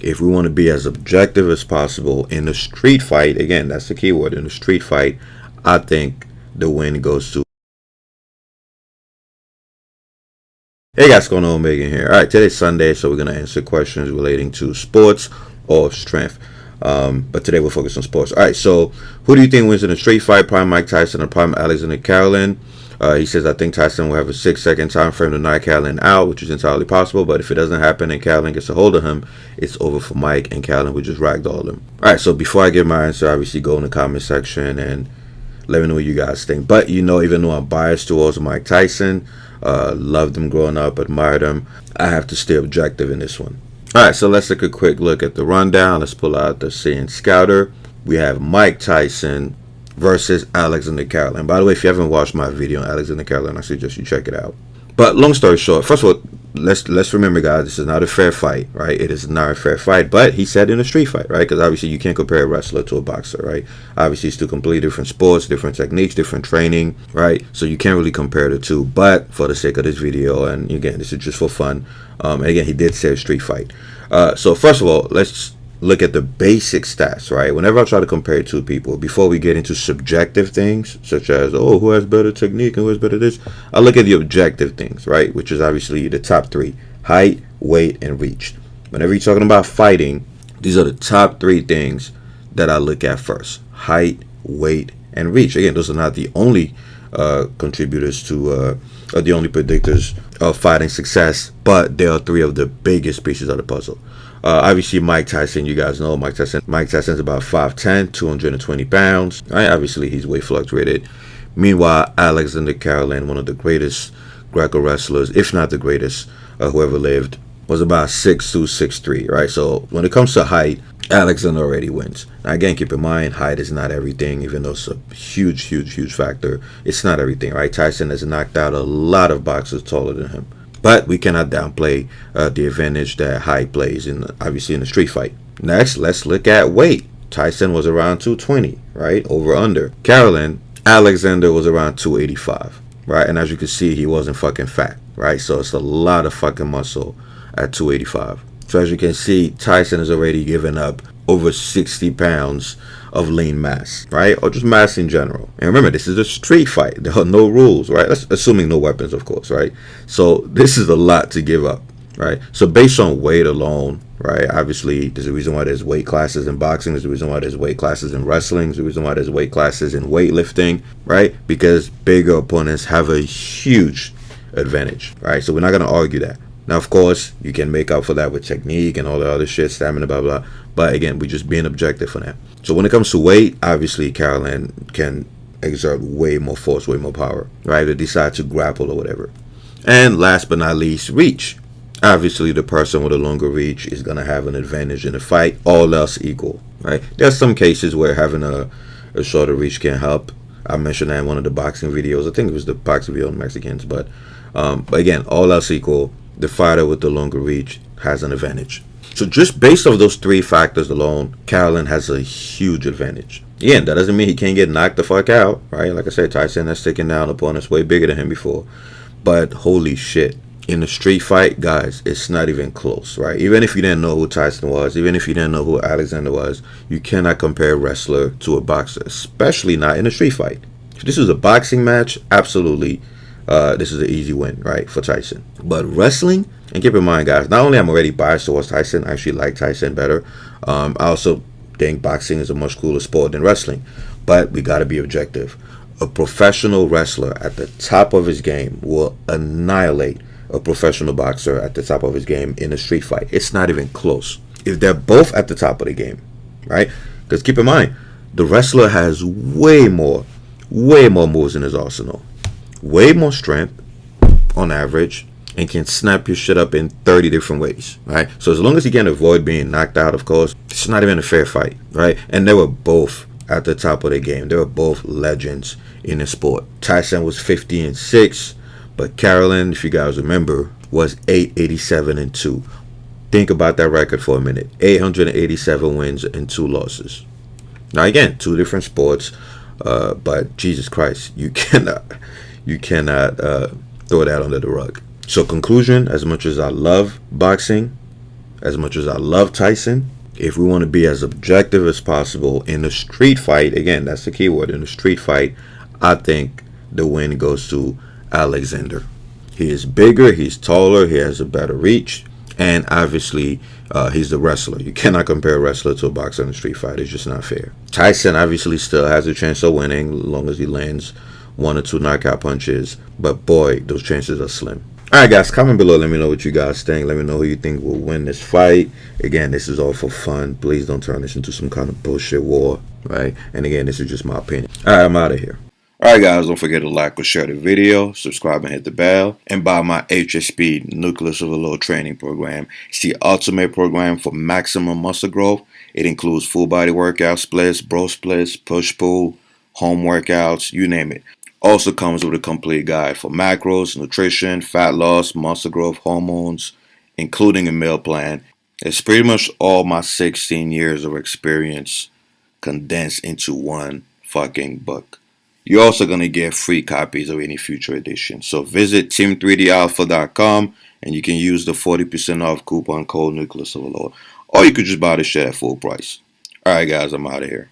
if we want to be as objective as possible in a street fight, again, that's the key word, in a street fight, I think the win goes to. Hey guys, what's going on? Megan here. Alright, today's Sunday, so we're going to answer questions relating to sports or strength. But today we'll focus on sports. Alright, so who do you think wins in a street fight? Prime Mike Tyson or Prime Aleksandr Karelin? He says, I think Tyson will have a 6-second time frame to knock Karelin out, which is entirely possible. But if it doesn't happen and Karelin gets a hold of him, it's over for Mike, and Karelin will just ragdoll him. Alright, so before I give my answer, obviously go in the comment section and let me know what you guys think. But you know, even though I'm biased towards Mike Tyson, loved him growing up, admired him, I have to stay objective in this one. Alright, so let's take a quick look at the rundown. Let's pull out the Seeing Scouter. We have Mike Tyson versus Aleksandr Karelin. By the way, if you haven't watched my video on Aleksandr Karelin, I suggest you check it out. But long story short, first of all, let's remember, guys, this is not a fair fight, right? It is not a fair fight, but he said in a street fight, right? Because obviously you can't compare a wrestler to a boxer, right? Obviously it's two completely different sports, different techniques, different training, right? So you can't really compare the two. But for the sake of this video, and again, this is just for fun, and again, he did say a street fight. So first of all, let's look at the basic stats, right? Whenever I try to compare two people, before we get into subjective things, such as, oh, who has better technique and who has better this, I look at the objective things, right? Which is obviously the top three: height, weight, and reach. Whenever you're talking about fighting, these are the top three things that I look at first: height, weight, and reach. Again, those are not the only contributors to, or the only predictors of fighting success, but they are three of the biggest pieces of the puzzle. Obviously, Mike Tyson, you guys know Mike Tyson. Mike Tyson's about 5'10", 220 pounds. Right? Obviously, he's weight fluctuated. Meanwhile, Aleksandr Karelin, one of the greatest Greco wrestlers, if not the greatest, who ever lived, was about 6'2", 6'3", right? So when it comes to height, Aleksandr already wins. Now, again, keep in mind, height is not everything, even though it's a huge, huge, huge factor. It's not everything, right? Tyson has knocked out a lot of boxers taller than him. But we cannot downplay the advantage that height plays, obviously in the street fight. Next, let's look at weight. Tyson was around 220, right? Over under. Aleksandr was around 285, right? And as you can see, he wasn't fucking fat, right? So it's a lot of fucking muscle at 285. So as you can see, Tyson has already given up over 60 pounds of lean mass, right? Or just mass in general. And remember, this is a street fight. There are no rules, right? That's assuming no weapons, of course, right? So this is a lot to give up, right? So based on weight alone, right? Obviously, there's a reason why there's weight classes in boxing. There's a reason why there's weight classes in wrestling. There's a reason why there's weight classes in weightlifting, right? Because bigger opponents have a huge advantage, right? So we're not going to argue that. Now, of course, you can make up for that with technique and all the other shit, stamina, blah, blah. But again, we're just being objective for that. So when it comes to weight, obviously, Karelin can exert way more force, way more power, right? To decide to grapple or whatever. And last but not least, reach. Obviously, the person with a longer reach is going to have an advantage in the fight, all else equal, right? There are some cases where having a shorter reach can help. I mentioned that in one of the boxing videos. I think it was the boxing video on Mexicans. But again, all else equal, the fighter with the longer reach has an advantage. So just based off those three factors alone, Karelin has a huge advantage. Again, that doesn't mean he can't get knocked the fuck out, right? Like I said, Tyson has taken down opponents way bigger than him before. But holy shit, in a street fight, guys, it's not even close, right? Even if you didn't know who Tyson was, even if you didn't know who Aleksandr was, you cannot compare a wrestler to a boxer, especially not in a street fight. If this was a boxing match, absolutely. This is an easy win, right, for Tyson. But wrestling, and keep in mind, guys, not only I'm already biased towards Tyson, I actually like Tyson better. I also think boxing is a much cooler sport than wrestling. But we got to be objective. A professional wrestler at the top of his game will annihilate a professional boxer at the top of his game in a street fight. It's not even close. If they're both at the top of the game, right? Because keep in mind, the wrestler has way more moves in his arsenal. Way more strength on average, and can snap your shit up in 30 different ways, right? So as long as he can avoid being knocked out, of course, it's not even a fair fight, right? And they were both at the top of their game. They were both legends in the sport. Tyson was 50-6, but Karelin, if you guys remember, was 887-2. Think about that record for a minute. 887 wins and 2 losses. Now again, two different sports, but Jesus Christ, you cannot throw that under the rug. So conclusion, as much as I love boxing, as much as I love Tyson, if we want to be as objective as possible in the street fight, again, that's the key word, in the street fight, I think the win goes to Aleksandr. He is bigger, he's taller, he has a better reach, and obviously he's the wrestler. You cannot compare a wrestler to a boxer in a street fight. It's just not fair. Tyson obviously still has a chance of winning as long as he lands one or two knockout punches, but boy, those chances are slim. Alright guys, comment below, let me know what you guys think. Let me know who you think will win this fight. Again, this is all for fun. Please don't turn this into some kind of bullshit war, right? And again, this is just my opinion. Alright, I'm out of here. Alright guys, don't forget to like or share the video, subscribe and hit the bell, and buy my HSP Nucleus Overload training program. It's the ultimate program for maximum muscle growth. It includes full body workout splits, bro splits, push-pull, home workouts, you name it. Also comes with a complete guide for macros, nutrition, fat loss, muscle growth, hormones, including a meal plan. It's pretty much all my 16 years of experience condensed into one fucking book. You're also going to get free copies of any future edition. So visit team3dalpha.com and you can use the 40% off coupon code Nucleus Overload. Or you could just buy the shit at full price. Alright guys, I'm out of here.